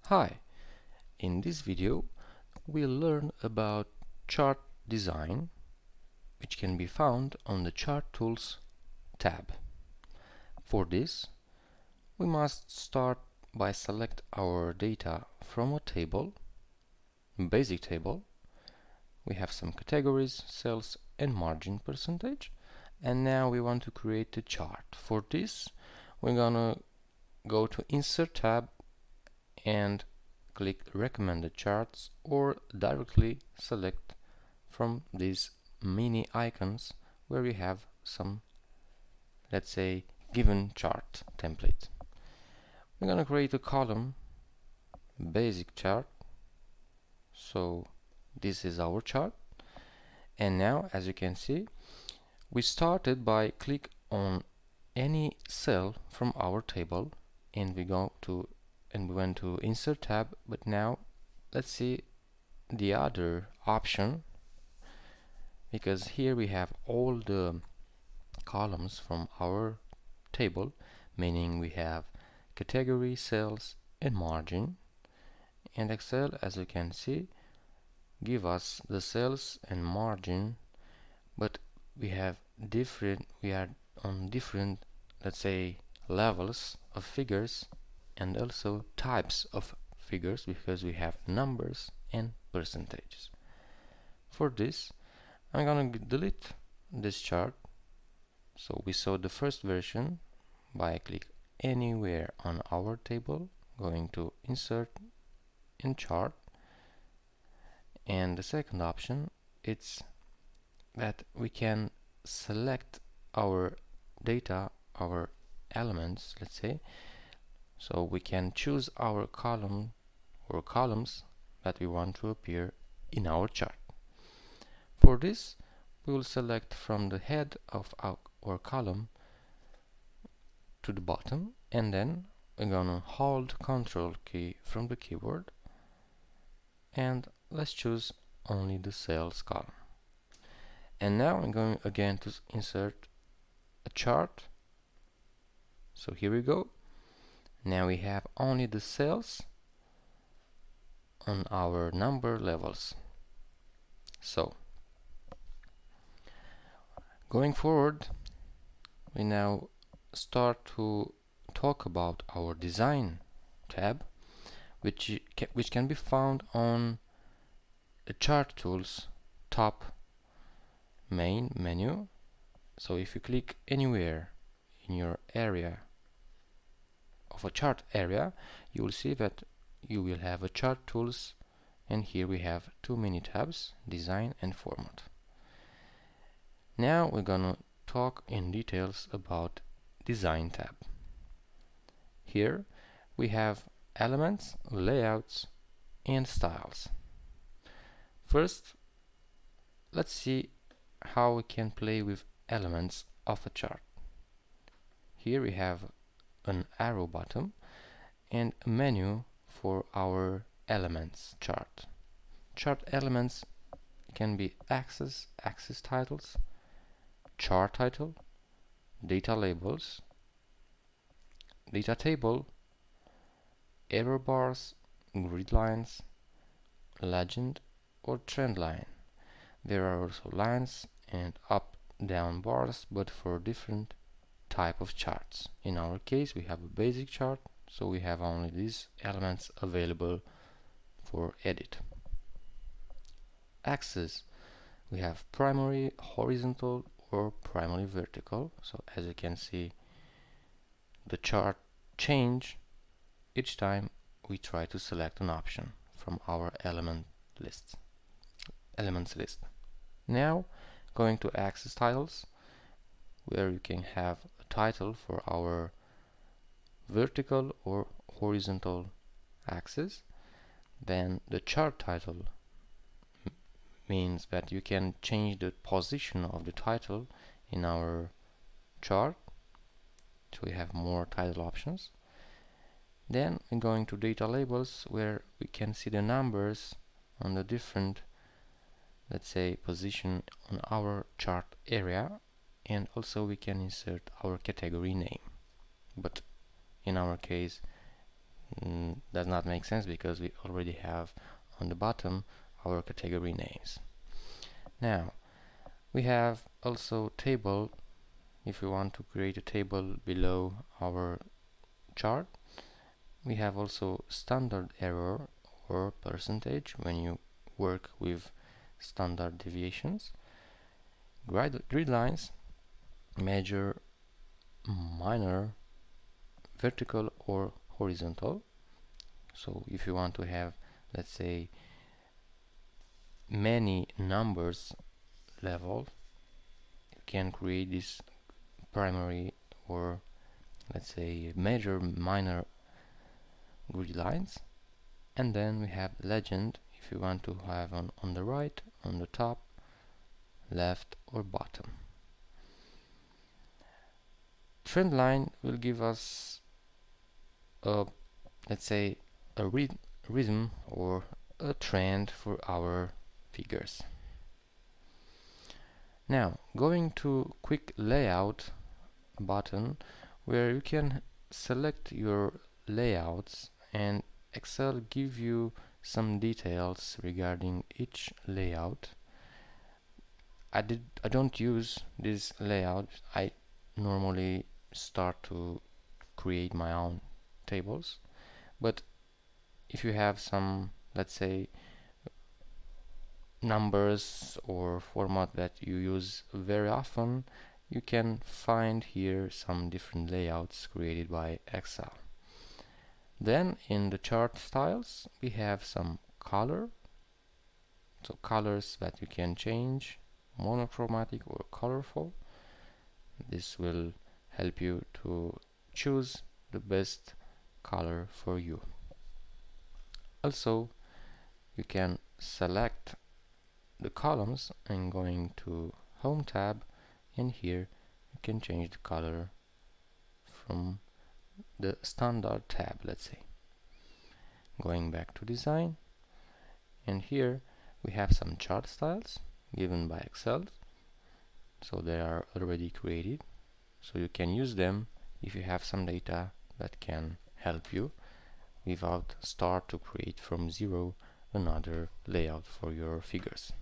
Hi, in this video we'll learn about chart design, which can be found on the Chart Tools tab. For this, we must start by select our data from a table, basic table. We have some categories, cells and margin percentage, and now we want to create a chart. For this, we're gonna go to Insert tab and click Recommended Charts, or directly select from these mini icons where we have some, let's say, given chart template. We're gonna create a column, basic chart. So this is our chart, and now as you can see, we started by click on any cell from our table, and we went to Insert tab. But now let's see the other option, because here we have all the columns from our table, meaning we have category, cells and margin. And Excel, as you can see, give us the cells and margin, but we are on different, let's say, levels of figures and also types of figures, because we have numbers and percentages. For this, I'm gonna delete this chart. So we saw the first version by click anywhere on our table, going to Insert in Chart, and the second option, it's that we can select our data, our elements, let's say. So we can choose our column or columns that we want to appear in our chart. For this, we will select from the head of our column to the bottom, and then we're gonna hold Ctrl key from the keyboard, and let's choose only the sales column. And now I'm going again to insert a chart. So here we go. Now we have only the cells on our number levels. So going forward, we now start to talk about our Design tab, which can be found on the Chart Tools top main menu. So if you click anywhere in your area of a chart area, you will see that you will have a Chart Tools, and here we have two mini tabs, Design and Format. Now we're gonna talk in details about Design tab. Here we have elements, layouts and styles. First, let's see how we can play with elements of a chart. Here we have an arrow button and a menu for our elements chart. Chart elements can be axis titles, chart title, data labels, data table, error bars, grid lines, legend or trend line. There are also lines and up down bars, but for different type of charts. In our case, we have a basic chart, so we have only these elements available for edit. Axis, we have primary horizontal or primary vertical. So as you can see, the chart change each time we try to select an option from our elements list. Now going to axis titles, where you can have a title for our vertical or horizontal axis. Then the chart title means that you can change the position of the title in our chart, so we have more title options. Then we're going to data labels, where we can see the numbers on the different, let's say, position on our chart area, and also we can insert our category name. But in our case, does not make sense because we already have on the bottom our category names. Now we have also table. If we want to create a table below our chart, we have also standard error or percentage when you work with standard deviations, grid lines, major, minor, vertical or horizontal. So if you want to have, let's say, many numbers level, you can create this primary or, let's say, major, minor grid lines. And then we have legend if you want to have on the right, on the top, left or bottom. Trend line will give us a, let's say, a rhythm or a trend for our figures. Now going to quick layout button, where you can select your layouts and Excel give you some details regarding each layout. I don't use this layout. I normally start to create my own tables, but if you have some, let's say, numbers or format that you use very often, you can find here some different layouts created by Excel. Then in the chart styles we have some color, so colors that you can change, monochromatic or colorful. This will help you to choose the best color for you. Also, you can select the columns and going to Home tab, and here you can change the color from the standard tab, let's say. Going back to design, and here we have some chart styles given by Excel, so they are already created, so you can use them if you have some data that can help you without start to create from zero another layout for your figures.